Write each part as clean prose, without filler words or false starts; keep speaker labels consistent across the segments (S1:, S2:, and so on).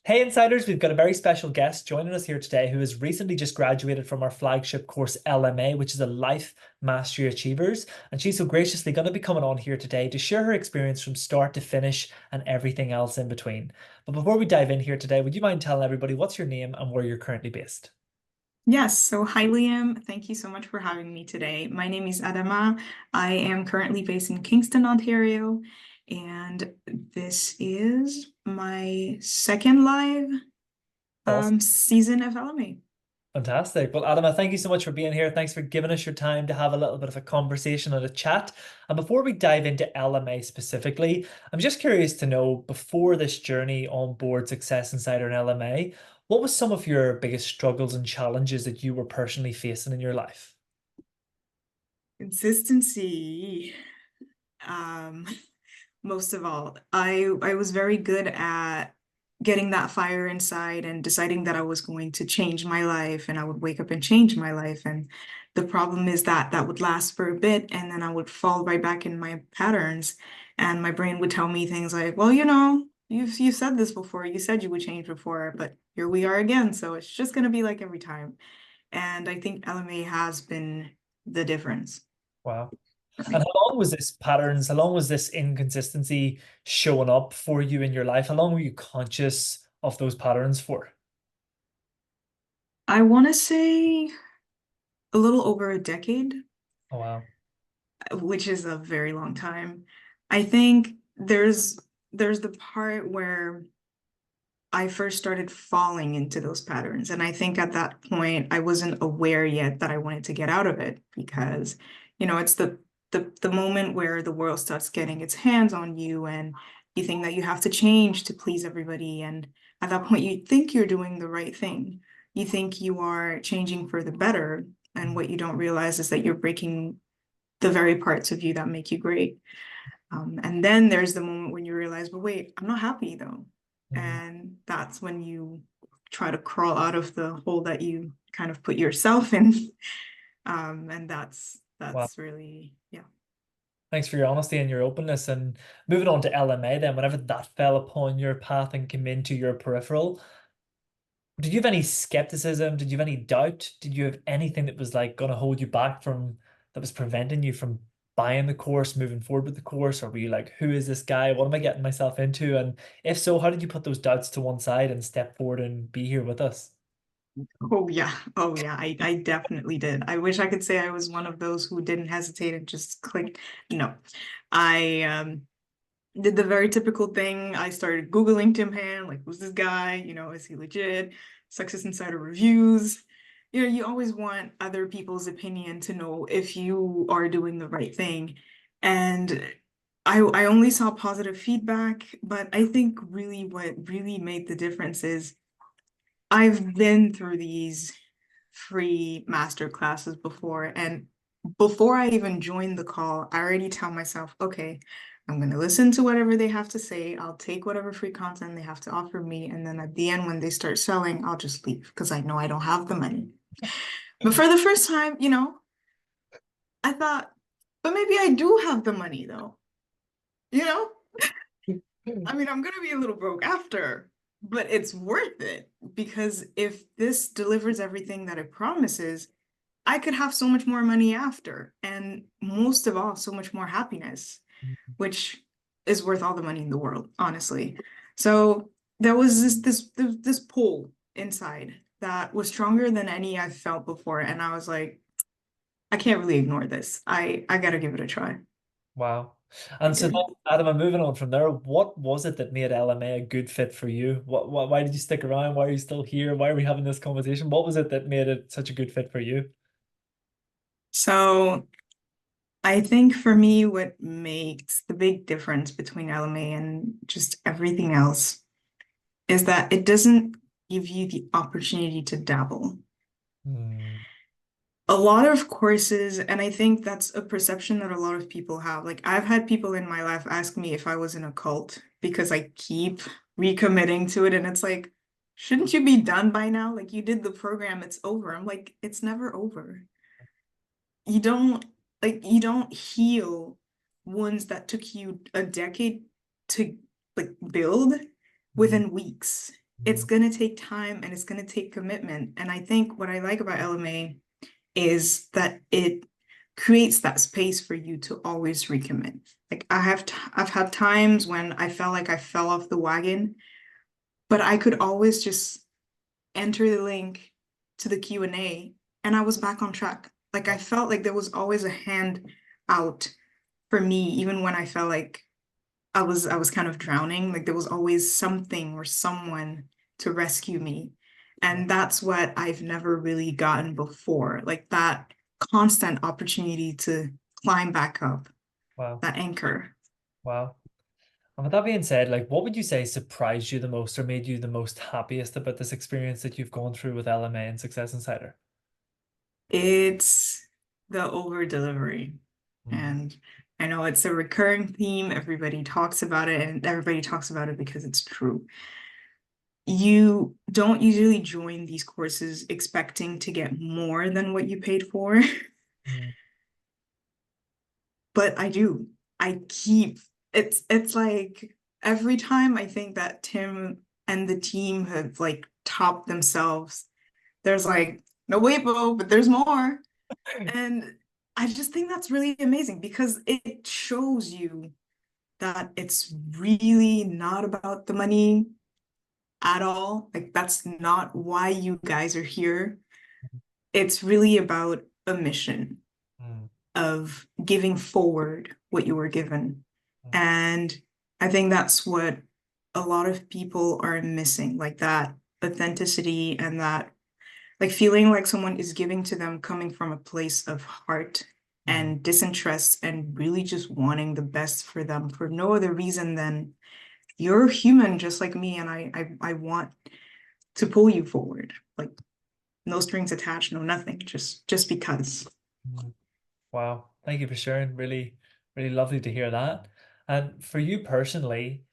S1: Hey Insiders, we've got a very special guest joining us here today who has recently just graduated from our flagship course LMA, which is a Life Mastery Achievers. And she's so graciously going to be coming on here today to share her experience from start to finish and everything else in between. But before we dive in here today, would you mind telling everybody what's your name and where you're currently based?
S2: Yes, so hi Liam. Thank you so much for having me today. My name is Adama. I am currently based in Kingston, Ontario, and this is my second live
S1: Awesome.
S2: season of LMA.
S1: Fantastic. Well, Adama, thank you so much for being here. Thanks for giving us your time to have a little bit of a conversation and a chat. And before we dive into LMA specifically, I'm just curious to know, before this journey on board Success Insider and LMA, what was some of your biggest struggles and challenges that you were personally facing in your life?
S2: Consistency. Um, Most of all, I was very good at getting that fire inside and deciding that I was going to change my life and I would wake up and change my life. And the problem is that that would last for a bit and then I would fall right back in my patterns. And my brain would tell me things like, well, you said this before, you said you would change before, but here we are again. So it's just gonna be like every time. And I think LMA has been the difference
S1: Wow.
S2: for
S1: And
S2: me.
S1: how long was this patterns, how long was this inconsistency showing up for you in your life? How long were you conscious of those patterns for?
S2: I want to say a little over a decade,
S1: Oh, wow.
S2: which is a very long time. I think there's the part where I first started falling into those patterns. And I think at that point I wasn't aware yet that I wanted to get out of it because, it's the moment where the world starts getting its hands on you and you think that you have to change to please everybody. And at that point you think you're doing the right thing. You think you are changing for the better. And what you don't realize is that you're breaking the very parts of you that make you great. And then there's the moment when you realize, but wait, I'm not happy though.
S1: Mhm.
S2: And that's when you try to crawl out of the hole that you kind of put yourself in. And
S1: Wow.
S2: that's really, yeah.
S1: Thanks for your honesty and your openness. And moving on to LMA, then, whenever that fell upon your path and came into your peripheral, did you have any skepticism? Did you have any doubt? Did you have anything that was like going to hold you back from, that was preventing you from buying the course, moving forward with the course? Or were you like, who is this guy? What am I getting myself into? And if so, how did you put those doubts to one side and step forward and be here with us?
S2: Oh yeah. Oh yeah. I definitely did. I wish I could say I was one of those who didn't hesitate and just clicked. No. I did the very typical thing. I started Googling Tim Han, like, who's this guy? Is he legit? Success Insider reviews. You always want other people's opinion to know if you are doing the right thing. And I only saw positive feedback, but I think really what really made the difference is I've been through these free master classes before, and before I even join the call, I already tell myself, okay, I'm going to listen to whatever they have to say. I'll take whatever free content they have to offer me. And then at the end, when they start selling, I'll just leave because I know I don't have the money. But for the first time, I thought, but maybe I do have the money though. You know, I mean, I'm going to be a little broke after, but it's worth it because if this delivers everything that it promises, I could have so much more money after, and most of all, so much more happiness, which is worth all the money in the world, honestly. So there was this pull inside that was stronger than any I've felt before, and I was like, I can't really ignore this. I gotta give it a try.
S1: Wow.
S2: I
S1: And so then,
S2: did.
S1: Adam, I'm moving on from there. What was it that made LMA a good fit for you? Why did you stick around? Why are you still here? Why are we having this conversation? What was it that made it such a good fit for you?
S2: So I think for me, what makes the big difference between LMA and just everything else is that it doesn't give you the opportunity to dabble.
S1: Hmm.
S2: A lot of courses, and I think that's a perception that a lot of people have. Like, I've had people in my life ask me if I was in a cult because I keep recommitting to it. And it's like, shouldn't you be done by now? Like, you did the program, it's over. I'm like, it's never over. You don't, you don't heal wounds that took you a decade to like build
S1: Hmm.
S2: within weeks. It's
S1: Mm,
S2: going to take time and it's going to take commitment. And I think what I like about LMA is that it creates that space for you to always recommit. Like I've had times when I felt like I fell off the wagon, but I could always just enter the link to the Q&A and I was back on track. Like I felt like there was always a hand out for me, even when I felt like I was kind of drowning. Like there was always something or someone to rescue me. And that's what I've never really gotten before. Like that constant opportunity to climb back up,
S1: wow.
S2: that anchor.
S1: Wow. And with that being said, like what would you say surprised you the most or made you the most happiest about this experience that you've gone through with LMA and Success Insider?
S2: It's the over delivery.
S1: Mm,
S2: And I know it's a recurring theme. Everybody talks about it, and everybody talks about it because it's true. You don't usually join these courses expecting to get more than what you paid for,
S1: mm,
S2: but I do. I keep it's like every time I think that Tim and the team have like topped themselves, there's like, no wait, Bo, but there's more. And I just think that's really amazing because it shows you that it's really not about the money at all. Like that's not why you guys are here. It's really about a mission
S1: mm,
S2: of giving forward what you were given.
S1: mm,
S2: And I think that's what a lot of people are missing, like that authenticity and that like feeling like someone is giving to them coming from a place of heart
S1: mm,
S2: and disinterest and really just wanting the best for them for no other reason than you're human just like me and I want to pull you forward. Like no strings attached, no nothing, just because.
S1: mm. Wow. Thank you for sharing. Really, really lovely to hear that. And for you personally,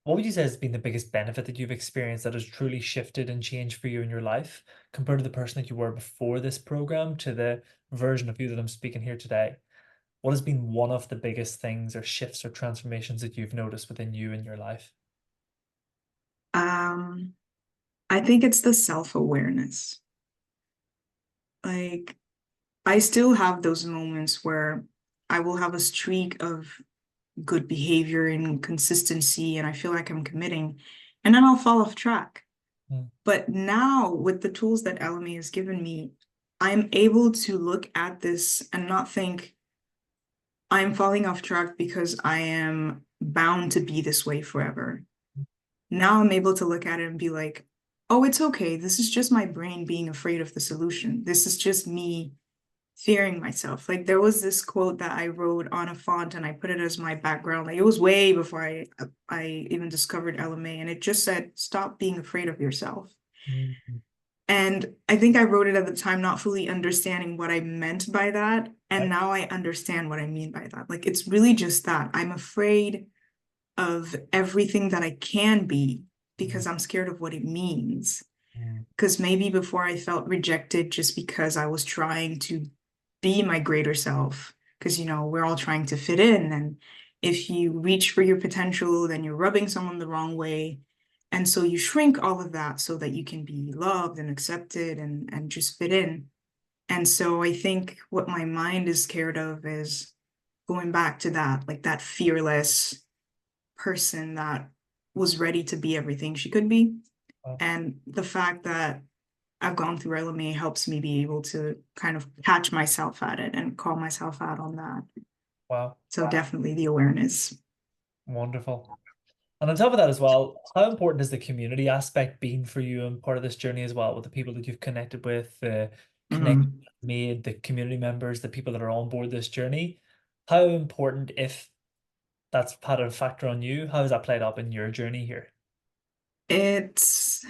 S1: what would you say has been the biggest benefit that you've experienced that has truly shifted and changed for you in your life compared to the person that you were before this program to the version of you that I'm speaking here today? What has been one of the biggest things or shifts or transformations that you've noticed within you in your life?
S2: Um, I think it's the self-awareness. Like I still have those moments where I will have a streak of good behavior and consistency, and I feel like I'm committing, and then I'll fall off track.
S1: Mm,
S2: But now, with the tools that LMA has given me, I'm able to look at this and not think I'm falling off track because I am bound to be this way forever. Now I'm able to look at it and be like, oh, it's okay. This is just my brain being afraid of the solution. This is just me fearing myself. Like there was this quote that I wrote on a font and I put it as my background. Like it was way before I even discovered LMA, and it just said, "Stop being afraid of yourself."
S1: mm, mm.
S2: And I think I wrote it at the time, not fully understanding what I meant by that. And
S1: Right.
S2: now I understand what I mean by that. Like it's really just that I'm afraid of everything that I can be
S1: Mm,
S2: because I'm scared of what it means.
S1: mm,
S2: Because maybe before I felt rejected just because I was trying to be my greater self. Because, we're all trying to fit in. And if you reach for your potential, then you're rubbing someone the wrong way. And so you shrink all of that so that you can be loved and accepted and just fit in. And so I think what my mind is scared of is going back to that, like that fearless person that was ready to be everything she could be.
S1: wow.
S2: And the fact that I've gone through LMA helps me be able to kind of catch myself at it and call myself out on that.
S1: Wow.
S2: So definitely the awareness.
S1: Wonderful. And on top of that as well, how important has the community aspect been for you and part of this journey as well with the people that you've connected with, the connection
S2: Mm.
S1: you've made, the community members, the people that are on board this journey? How important, if that's had a factor on you, how has that played up in your journey here?
S2: It's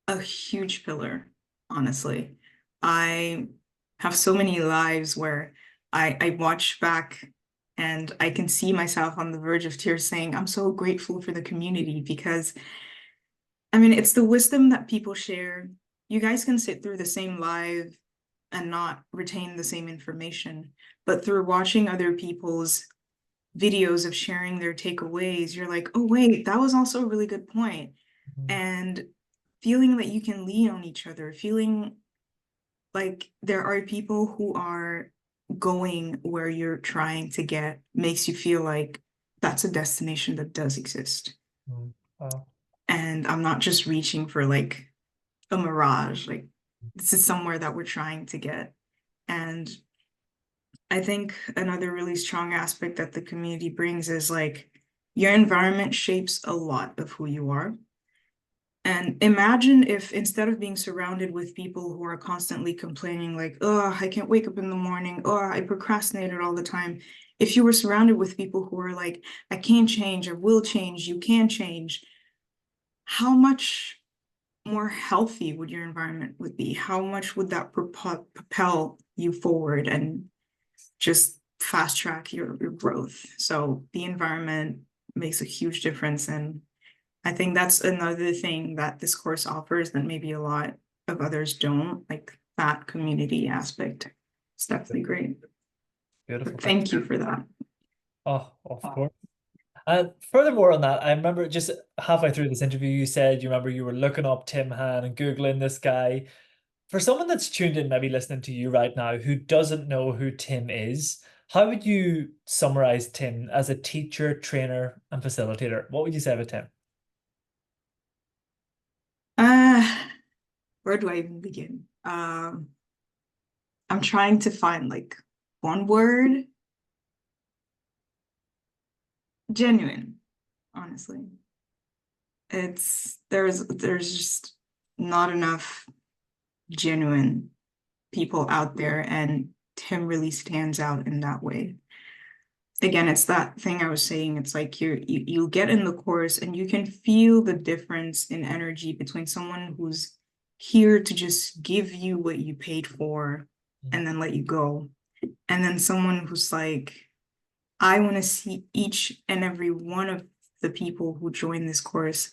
S2: a huge pillar, honestly. I have so many lives where I watch back and I can see myself on the verge of tears saying, I'm so grateful for the community because I mean, it's the wisdom that people share. You guys can sit through the same live and not retain the same information, but through watching other people's videos of sharing their takeaways, you're like, oh, wait, that was also a really good point.
S1: Mm,
S2: and feeling that you can lean on each other, feeling like there are people who are going where you're trying to get, makes you feel like that's a destination that does exist.
S1: mm. Wow.
S2: And I'm not just reaching for like a mirage, like this is somewhere that we're trying to get. And I think another really strong aspect that the community brings is like your environment shapes a lot of who you are. And imagine if instead of being surrounded with people who are constantly complaining, like, oh, I can't wake up in the morning, oh, I procrastinated all the time. If you were surrounded with people who are like, I can't change, I will change, you can change, how much more healthy would your environment would be? How much would that propel you forward and just fast track your growth? So the environment makes a huge difference. And I think that's another thing that this course offers that maybe a lot of others don't, like that community aspect. It's definitely great.
S1: Beautiful.
S2: But
S1: Thank
S2: thank you for that.
S1: Oh, of course. And furthermore on that, I remember just halfway through this interview, you said you remember you were looking up Tim Han and Googling this guy. For someone that's tuned in, maybe listening to you right now, who doesn't know who Tim is, how would you summarize Tim as a teacher, trainer, and facilitator? What would you say about Tim?
S2: Uh, where do I even begin? I'm trying to find like one word. Genuine, honestly. There's just not enough genuine people out there, and Tim really stands out in that way. Again, it's that thing I was saying. It's like you get in the course and you can feel the difference in energy between someone who's here to just give you what you paid for and then let you go, and then someone who's like, I want to see each and every one of the people who join this course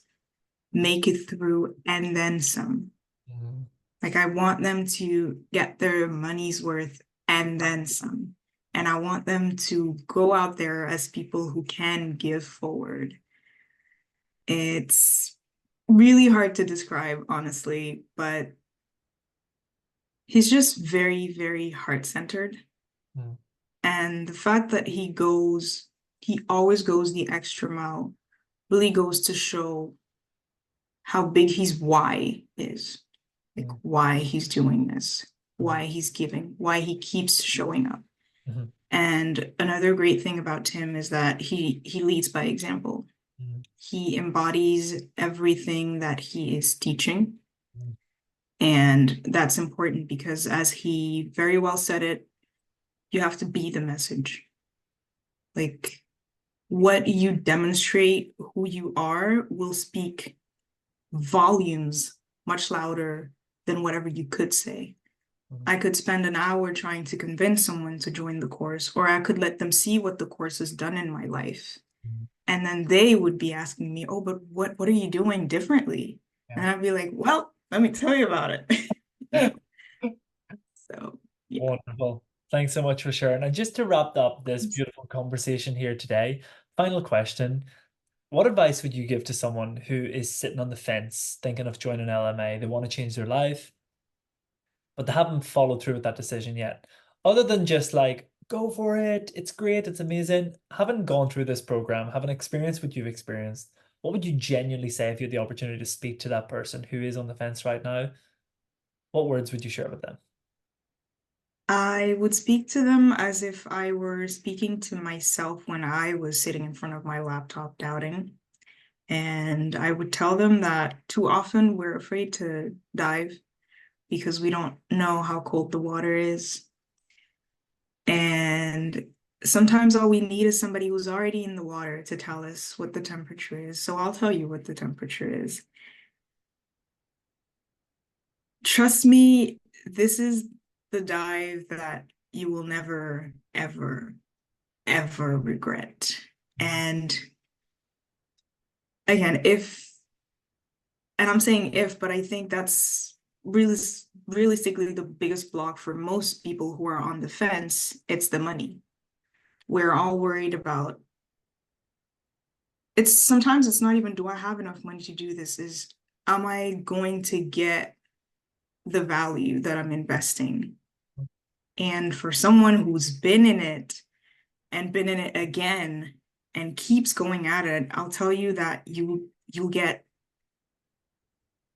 S2: make it through and then some.
S1: Mhm.
S2: Like I want them to get their money's worth and then some. And I want them to go out there as people who can give forward. It's really hard to describe, honestly, but he's just very, very heart-centered.
S1: Mhm.
S2: And the fact that he always goes the extra mile, really goes to show how big his why is. Like
S1: Mhm.
S2: why he's doing this,
S1: Mhm.
S2: why he's giving, why he keeps showing up.
S1: Mhm.
S2: And another great thing about Tim is that he leads by example.
S1: Mhm.
S2: He embodies everything that he is teaching.
S1: Mhm.
S2: And that's important because, as he very well said it, you have to be the message. Like what you demonstrate, who you are, will speak volumes much louder than whatever you could say.
S1: Mhm.
S2: I could spend an hour trying to convince someone to join the course, or I could let them see what the course has done in my life.
S1: Mhm.
S2: And then they would be asking me, oh, but what are you doing differently?
S1: Yeah.
S2: And I'd be like, well, let me tell you about it. you know, so yeah.
S1: Wonderful. Thanks so much for sharing. And just to wrap up this beautiful conversation here today, final question. What advice would you give to someone who is sitting on the fence, thinking of joining LMA? They want to change their life, but they haven't followed through with that decision yet. Other than just like, go for it, it's great, it's amazing. Haven't gone through this program, haven't experienced what you've experienced. What would you genuinely say if you had the opportunity to speak to that person who is on the fence right now? What words would you share with them?
S2: I would speak to them as if I were speaking to myself when I was sitting in front of my laptop doubting. And I would tell them that too often we're afraid to dive because we don't know how cold the water is. And sometimes all we need is somebody who's already in the water to tell us what the temperature is. So I'll tell you what the temperature is. Trust me, this is the dive that you will never, ever, ever regret. And again, and I'm saying if, but I think that's really realistically the biggest block for most people who are on the fence. It's the money. We're all worried about it's sometimes it's not even, do I have enough money to do this? Is, am I going to get the value that I'm investing? And for someone who's been in it and been in it again and keeps going at it, I'll tell you that you'll get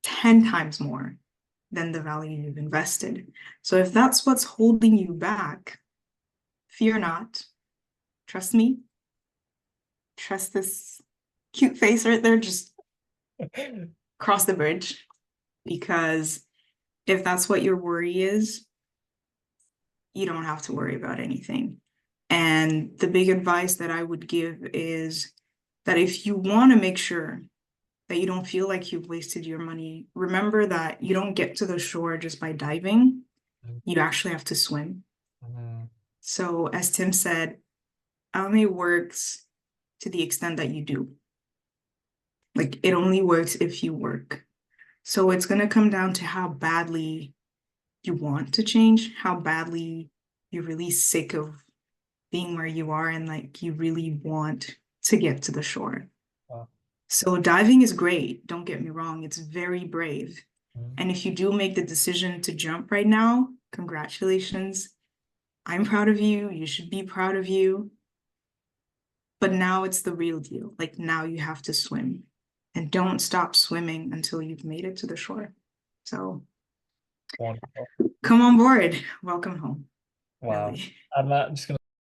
S2: 10 times more than the value you've invested. So if that's what's holding you back, fear not. Trust me. Trust this cute face right there. Just cross the bridge. Because if that's what your worry is, you don't have to worry about anything. And the big advice that I would give is that if you want to make sure that you don't feel like you've wasted your money, remember that you don't get to the shore just by diving. You actually have to swim.
S1: Mhm.
S2: So, as Tim said, LMA works to the extent that you do. Like, it only works if you work. So, it's going to come down to how badly you want to change, how badly you're really sick of being where you are, and like you really want to get to the shore.
S1: Wow.
S2: So, diving is great. Don't get me wrong, it's very brave.
S1: Mhm.
S2: And if you do make the decision to jump right now, congratulations. I'm proud of you. You should be proud of you. But now it's the real deal. Like now you have to swim. And don't stop swimming until you've made it to the shore. So
S1: Wonderful.
S2: come on board. Welcome home.
S1: Wow.
S2: Really.
S1: I'm just gonna